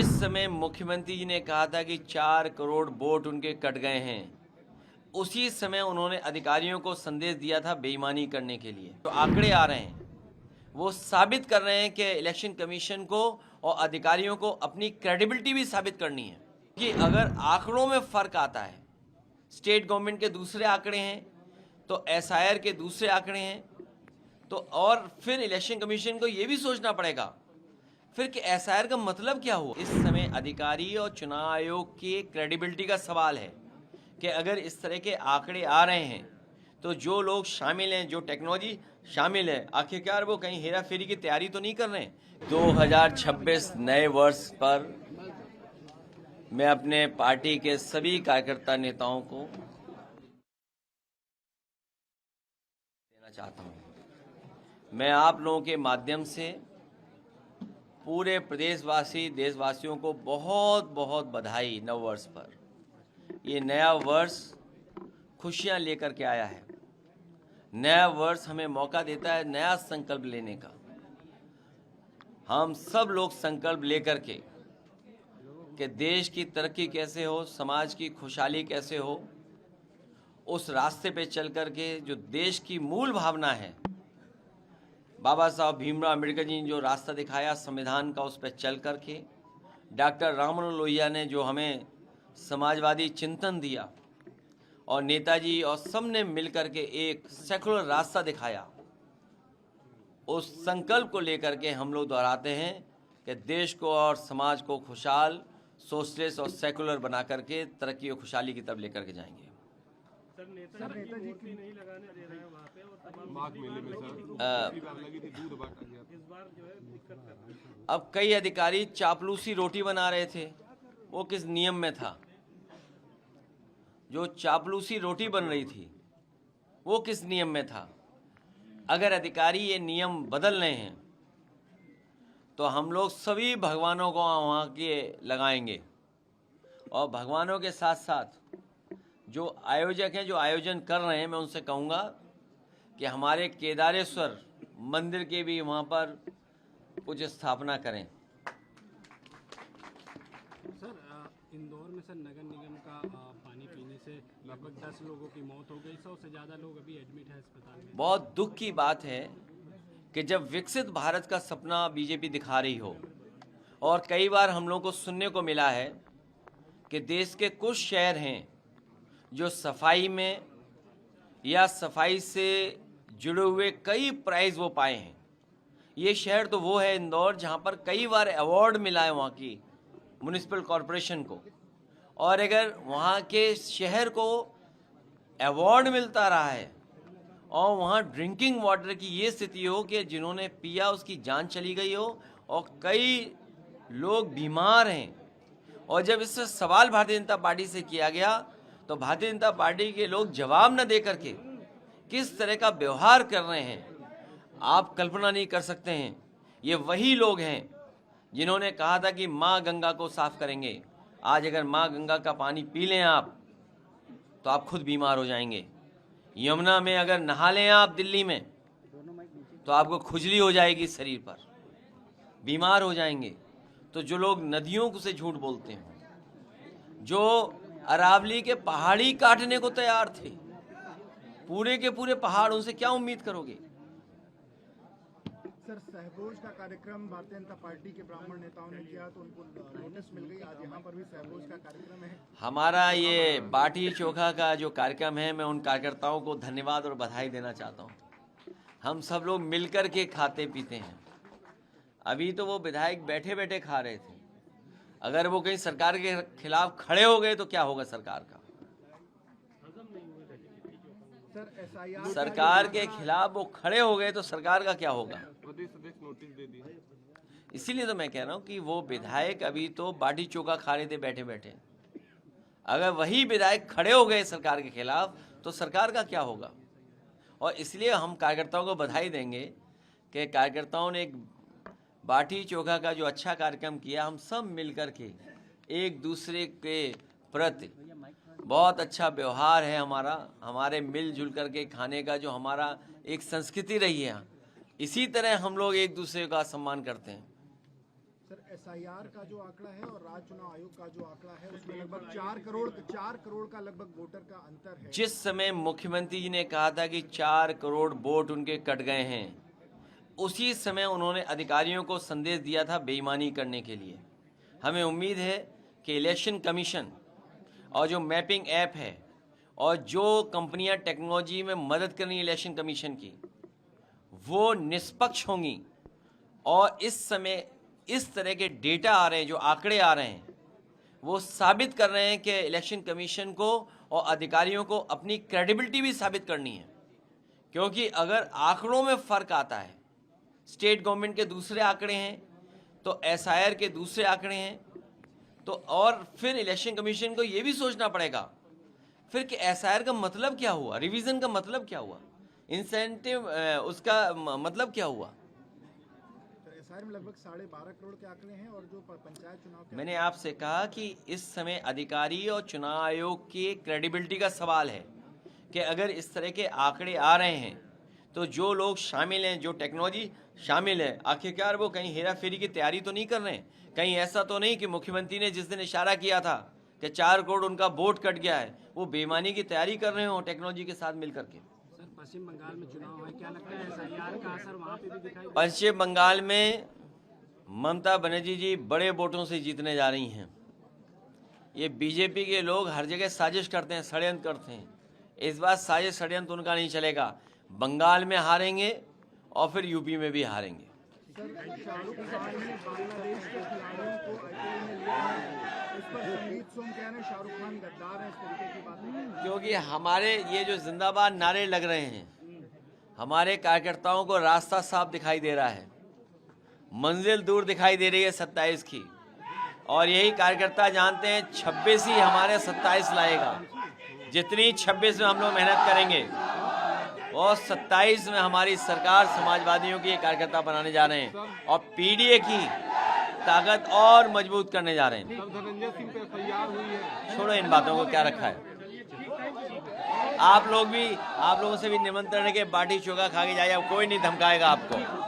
जिस समय मुख्यमंत्री जी ने कहा था कि 4 करोड़ वोट उनके कट गए हैं, उसी समय उन्होंने अधिकारियों को संदेश दिया था बेईमानी करने के लिए। तो आंकड़े आ रहे हैं, वो साबित कर रहे हैं कि इलेक्शन कमीशन को और अधिकारियों को अपनी क्रेडिबिलिटी भी साबित करनी है कि अगर आंकड़ों में फ़र्क आता है, स्टेट गवर्नमेंट के दूसरे आंकड़े हैं तो एसआईआर के दूसरे आंकड़े हैं, तो और फिर इलेक्शन कमीशन को ये भी सोचना पड़ेगा फिर कि एसआईआर का मतलब क्या हुआ। इस समय अधिकारी और चुनाव आयोग की क्रेडिबिलिटी का सवाल है कि अगर इस तरह के आंकड़े आ रहे हैं तो जो लोग शामिल हैं, जो टेक्नोलॉजी शामिल है, आखिरकार वो कहीं हेरा फेरी की तैयारी तो नहीं कर रहे हैं। 2026 नए वर्ष पर मैं अपने पार्टी के सभी कार्यकर्ता नेताओं को देना चाहता हूं। मैं आप लोगों के माध्यम से पूरे प्रदेशवासी देशवासियों को बहुत बहुत बधाई नव वर्ष पर। ये नया वर्ष खुशियां लेकर के आया है। नया वर्ष हमें मौका देता है नया संकल्प लेने का। हम सब लोग संकल्प लेकर के कि देश की तरक्की कैसे हो, समाज की खुशहाली कैसे हो, उस रास्ते पे चल कर के जो देश की मूल भावना है, बाबा साहब भीमराव अम्बेडकर जी ने जो रास्ता दिखाया संविधान का, उस पर चल कर के डॉक्टर राम मनोहर लोहिया ने जो हमें समाजवादी चिंतन दिया और नेताजी और सब ने मिलकर के एक सेकुलर रास्ता दिखाया, उस संकल्प को लेकर के हम लोग दोहराते हैं कि देश को और समाज को खुशहाल, सोशलिस्ट और सेकुलर बना करके तरक्की और खुशहाली की तरफ लेकर के जाएंगे। सर नेताजी की मूर्ति नहीं लगाने दे रहे हैं वहाँ पे और तमाम माघ मेले में सर लगी थी, दूध बांटा गया। इस बार जो है दिक्कत कर रहे हैं। अब कई अधिकारी चापलूसी रोटी बना रहे थे, वो किस नियम में था? जो चापलूसी रोटी बन रही थी वो किस नियम में था? अगर अधिकारी ये नियम बदल रहे हैं तो हम लोग सभी भगवानों को वहाँ के लगाएंगे और भगवानों के साथ साथ जो आयोजक हैं, जो आयोजन कर रहे हैं, मैं उनसे कहूँगा कि हमारे केदारेश्वर मंदिर के भी वहाँ पर कुछ स्थापना करें। सर इंदौर में सर नगर निगम का पानी पीने से लगभग 10 लोगों की मौत हो गई, 100 से ज़्यादा लोग अभी एडमिट है अस्पताल में। बहुत दुख की बात है कि जब विकसित भारत का सपना बीजेपी दिखा रही हो और कई बार हम लोगों को सुनने को मिला है कि देश के कुछ शहर हैं जो सफाई में या सफाई से जुड़े हुए कई प्राइज़ वो पाए हैं। ये शहर तो वो है इंदौर जहाँ पर कई बार अवार्ड मिला है वहाँ की म्युनिसिपल कॉरपोरेशन को, और अगर वहाँ के शहर को अवार्ड मिलता रहा है और वहाँ ड्रिंकिंग वाटर की ये स्थिति हो कि जिन्होंने पिया उसकी जान चली गई हो और कई लोग बीमार हैं, और जब इससे सवाल भारतीय जनता पार्टी से किया गया तो भारतीय जनता पार्टी के लोग जवाब न दे करके किस तरह का व्यवहार कर रहे हैं आप कल्पना नहीं कर सकते हैं। ये वही लोग हैं जिन्होंने कहा था कि माँ गंगा को साफ करेंगे। आज अगर माँ गंगा का पानी पी लें आप तो आप खुद बीमार हो जाएंगे। यमुना में अगर नहा लें आप दिल्ली में तो आपको खुजली हो जाएगी शरीर पर, बीमार हो जाएंगे। तो जो लोग नदियों से झूठ बोलते हैं, जो अरावली के पहाड़ी काटने को तैयार थे, पूरे के पूरे पहाड़, उनसे क्या उम्मीद करोगे? सर सहभोज का कार्यक्रम भारतीय जनता पार्टी के ब्राह्मण नेताओं ने किया तो उनको नोटिस मिल गई, आज यहाँ पर भी सहभोज का कार्यक्रम है। हमारा ये बाटी चोखा का जो कार्यक्रम है, मैं उन कार्यकर्ताओं को धन्यवाद और बधाई देना चाहता हूँ। हम सब लोग मिलकर के खाते पीते हैं। अभी तो वो विधायक बैठे बैठे खा रहे थे, अगर वो कहीं सरकार के खिलाफ खड़े हो गए तो क्या होगा सरकार का? सरकार के खिलाफ वो खड़े हो गए तो सरकार का क्या होगा? नोटिस दे दी। इसीलिए तो मैं कह रहा हूँ कि वो विधायक अभी तो बाटी चोखा खा रहे थे बैठे बैठे, अगर वही विधायक खड़े हो गए सरकार के खिलाफ तो सरकार का क्या होगा? और इसलिए हम कार्यकर्ताओं को बधाई देंगे कि कार्यकर्ताओं ने एक बाटी चोखा का जो अच्छा कार्यक्रम किया, हम सब मिलकर के एक दूसरे के प्रति बहुत अच्छा व्यवहार है हमारा, हमारे मिलजुल करके खाने का जो हमारा एक संस्कृति रही है, इसी तरह हम लोग एक दूसरे का सम्मान करते हैं। सर SIR का जो आंकड़ा है और राज्य चुनाव आयोग का जो आंकड़ा है उसमें लगभग 4 करोड़ का लगभग वोटर का अंतर है। जिस समय मुख्यमंत्री जी ने कहा था कि 4 करोड़ वोट उनके कट गए हैं, उसी समय उन्होंने अधिकारियों को संदेश दिया था बेईमानी करने के लिए। हमें उम्मीद है कि इलेक्शन कमीशन और जो मैपिंग ऐप है और जो कंपनियां टेक्नोलॉजी में मदद कर रही हैं इलेक्शन कमीशन की, वो निष्पक्ष होंगी और इस समय इस तरह के डेटा आ रहे हैं, जो आंकड़े आ रहे हैं, वो साबित कर रहे हैं कि इलेक्शन कमीशन को और अधिकारियों को अपनी क्रेडिबिलिटी भी साबित करनी है। क्योंकि अगर आंकड़ों में फ़र्क आता है, स्टेट गवर्नमेंट के दूसरे आंकड़े हैं तो SIR के दूसरे आंकड़े हैं, तो और फिर इलेक्शन कमीशन को ये भी सोचना पड़ेगा फिर कि SIR का मतलब क्या हुआ, रिवीजन का मतलब क्या हुआ, इंसेंटिव उसका मतलब क्या हुआ। SIR में लगभग 12.5 करोड़ के आंकड़े हैं और जो पंचायत चुनाव के मैंने आपसे कहा कि इस समय अधिकारी और चुनाव आयोग की क्रेडिबिलिटी का सवाल है कि अगर इस तरह के आंकड़े आ रहे हैं तो जो लोग शामिल हैं, जो टेक्नोलॉजी शामिल है, आखिरकार वो कहीं हेरा फेरी की तैयारी तो नहीं कर रहे हैं। कहीं ऐसा तो नहीं कि मुख्यमंत्री ने जिस दिन इशारा किया था कि 4 करोड़ उनका वोट कट गया है, वो बेईमानी की तैयारी कर रहे हो टेक्नोलॉजी के साथ मिलकर के। सर, पश्चिम बंगाल में चुनाव है, क्या लगता है SIR का असर वहाँ पे भी दिखाई दे? पश्चिम बंगाल में ममता बनर्जी जी बड़े वोटों से जीतने जा रही हैं। ये बीजेपी के लोग हर जगह साजिश करते हैं, षड्यंत्र करते हैं। इस बार साजिश षड्यंत्र उनका नहीं चलेगा। बंगाल में हारेंगे और फिर यूपी में भी हारेंगे। शाहरुख खान ने बांग्लादेश के खिलाड़ियों को IPL में लिया है, इस पर संगीत सोम कह रहे हैं शाहरुख खान गद्दार है, इस तरीके की बातें। क्योंकि हमारे ये जो जिंदाबाद नारे लग रहे हैं, हमारे कार्यकर्ताओं को रास्ता साफ दिखाई दे रहा है, मंजिल दूर दिखाई दे रही है 27 की, और यही कार्यकर्ता जानते हैं 26 ही हमारे 27 लाएगा। जितनी 26 में हम लोग मेहनत करेंगे और 27 में हमारी सरकार समाजवादियों की कार्यकर्ता बनाने जा रहे हैं और PDA की ताकत और मजबूत करने जा रहे हैं। सर, धनंजय सिंह पे FIR हुई है। छोड़ो इन बातों को, क्या रखा है। आप लोगों से भी निमंत्रण है कि बाटी चोखा खा के जाइए, कोई नहीं धमकाएगा आपको।